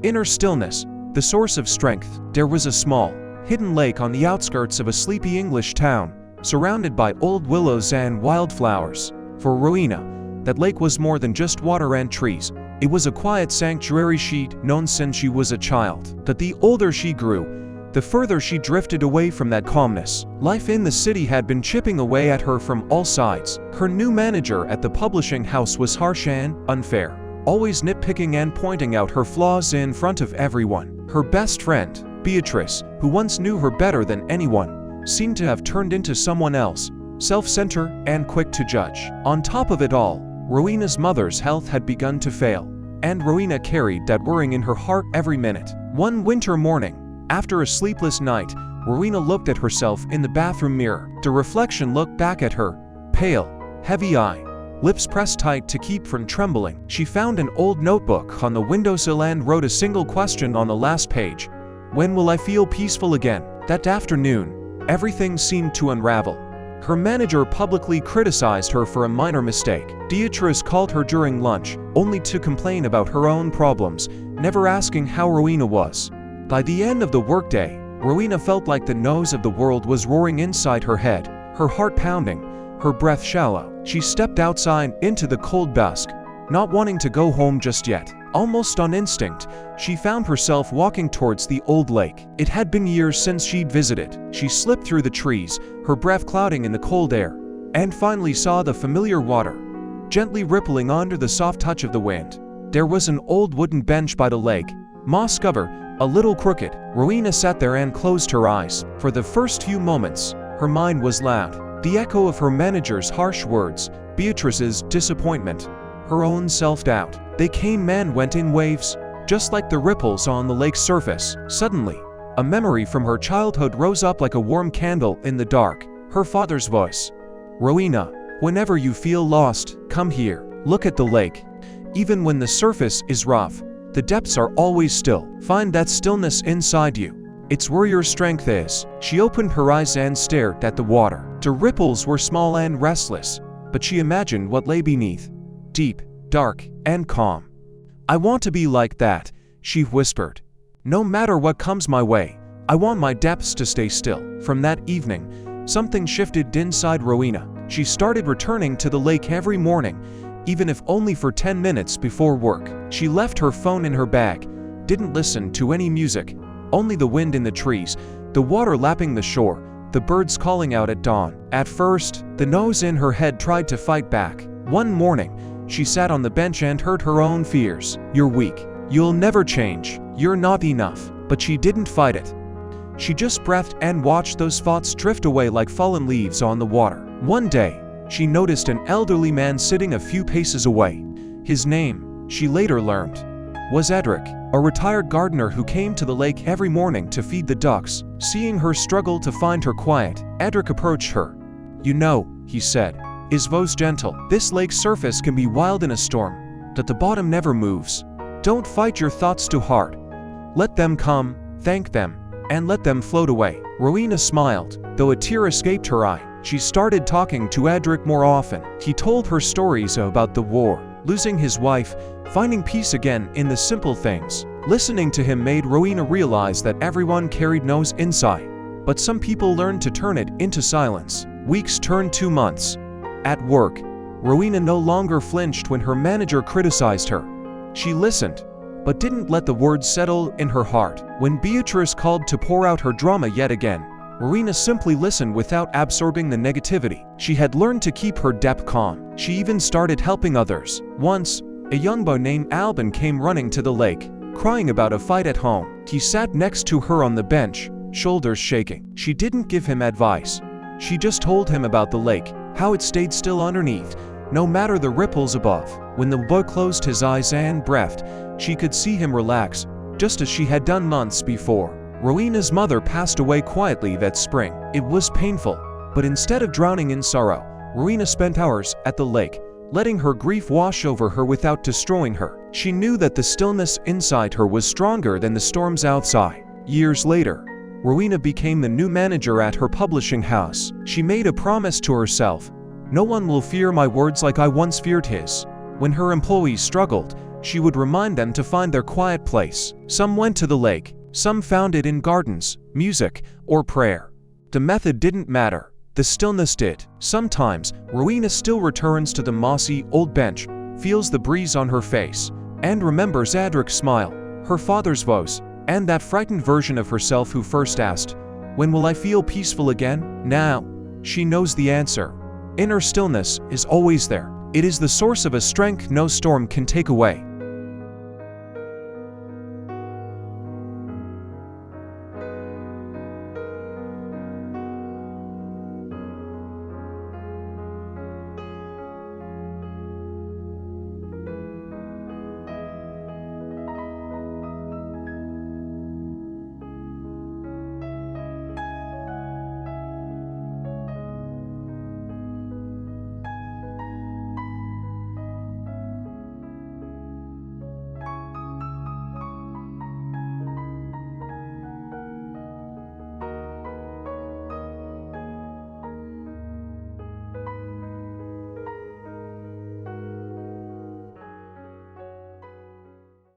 Inner stillness, the source of strength. There was a small, hidden lake on the outskirts of a sleepy English town, surrounded by old willows and wildflowers. For Rowena, that lake was more than just water and trees. It was a quiet sanctuary she'd known since she was a child. But the older she grew, the further she drifted away from that calmness. Life in the city had been chipping away at her from all sides. Her new manager at the publishing house was harsh and unfair, always nitpicking and pointing out her flaws in front of everyone. Her best friend, Beatrice, who once knew her better than anyone, seemed to have turned into someone else, self-centered and quick to judge. On top of it all, Rowena's mother's health had begun to fail, and Rowena carried that worrying in her heart every minute. One winter morning, after a sleepless night, Rowena looked at herself in the bathroom mirror. The reflection looked back at her, pale, heavy-eyed, lips pressed tight to keep from trembling. She found an old notebook on the windowsill and wrote a single question on the last page. When will I feel peaceful again? That afternoon, everything seemed to unravel. Her manager publicly criticized her for a minor mistake. Beatrice called her during lunch, only to complain about her own problems, never asking how Rowena was. By the end of the workday, Rowena felt like the nose of the world was roaring inside her head, her heart pounding, her breath shallow. She stepped outside into the cold dusk, not wanting to go home just yet. Almost on instinct, she found herself walking towards the old lake. It had been years since she'd visited. She slipped through the trees, her breath clouding in the cold air, and finally saw the familiar water, gently rippling under the soft touch of the wind. There was an old wooden bench by the lake, moss-covered, a little crooked. Rowena sat there and closed her eyes. For the first few moments, her mind was loud. The echo of her manager's harsh words, Beatrice's disappointment, her own self-doubt. They came and went in waves, just like the ripples on the lake's surface. Suddenly, a memory from her childhood rose up like a warm candle in the dark. Her father's voice. Rowena, whenever you feel lost, come here. Look at the lake. Even when the surface is rough, the depths are always still. Find that stillness inside you. It's where your strength is. She opened her eyes and stared at the water. The ripples were small and restless, but she imagined what lay beneath. Deep, dark, and calm. I want to be like that, she whispered. No matter what comes my way, I want my depths to stay still. From that evening, something shifted inside Rowena. She started returning to the lake every morning, even if only for 10 minutes before work. She left her phone in her bag, didn't listen to any music, only the wind in the trees, the water lapping the shore, the birds calling out at dawn. At first, the nose in her head tried to fight back. One morning, she sat on the bench and heard her own fears. You're weak. You'll never change. You're not enough. But she didn't fight it. She just breathed and watched those thoughts drift away like fallen leaves on the water. One day, she noticed an elderly man sitting a few paces away. His name, she later learned, was Edric, a retired gardener who came to the lake every morning to feed the ducks. Seeing her struggle to find her quiet, Edric approached her. You know, he said, his voice gentle, this lake's surface can be wild in a storm, but the bottom never moves. Don't fight your thoughts too hard. Let them come, thank them, and let them float away. Rowena smiled, though a tear escaped her eye. She started talking to Edric more often. He told her stories about the war, losing his wife, finding peace again in the simple things. Listening to him made Rowena realize that everyone carried noise inside, but some people learned to turn it into silence. Weeks turned to months. At work, Rowena no longer flinched when her manager criticized her. She listened, but didn't let the words settle in her heart. When Beatrice called to pour out her drama yet again, Rowena simply listened without absorbing the negativity. She had learned to keep her depth calm. She even started helping others. Once, a young boy named Albin came running to the lake, crying about a fight at home. He sat next to her on the bench, shoulders shaking. She didn't give him advice. She just told him about the lake, how it stayed still underneath, no matter the ripples above. When the boy closed his eyes and breathed, she could see him relax, just as she had done months before. Rowena's mother passed away quietly that spring. It was painful, but instead of drowning in sorrow, Rowena spent hours at the lake, letting her grief wash over her without destroying her. She knew that the stillness inside her was stronger than the storms outside. Years later, Rowena became the new manager at her publishing house. She made a promise to herself, no one will fear my words like I once feared his. When her employees struggled, she would remind them to find their quiet place. Some went to the lake, some found it in gardens, music, or prayer. The method didn't matter. The stillness did. Sometimes, Rowena still returns to the mossy, old bench, feels the breeze on her face, and remembers Adric's smile, her father's voice, and that frightened version of herself who first asked, "When will I feel peaceful again?" Now, she knows the answer. Inner stillness is always there. It is the source of a strength no storm can take away.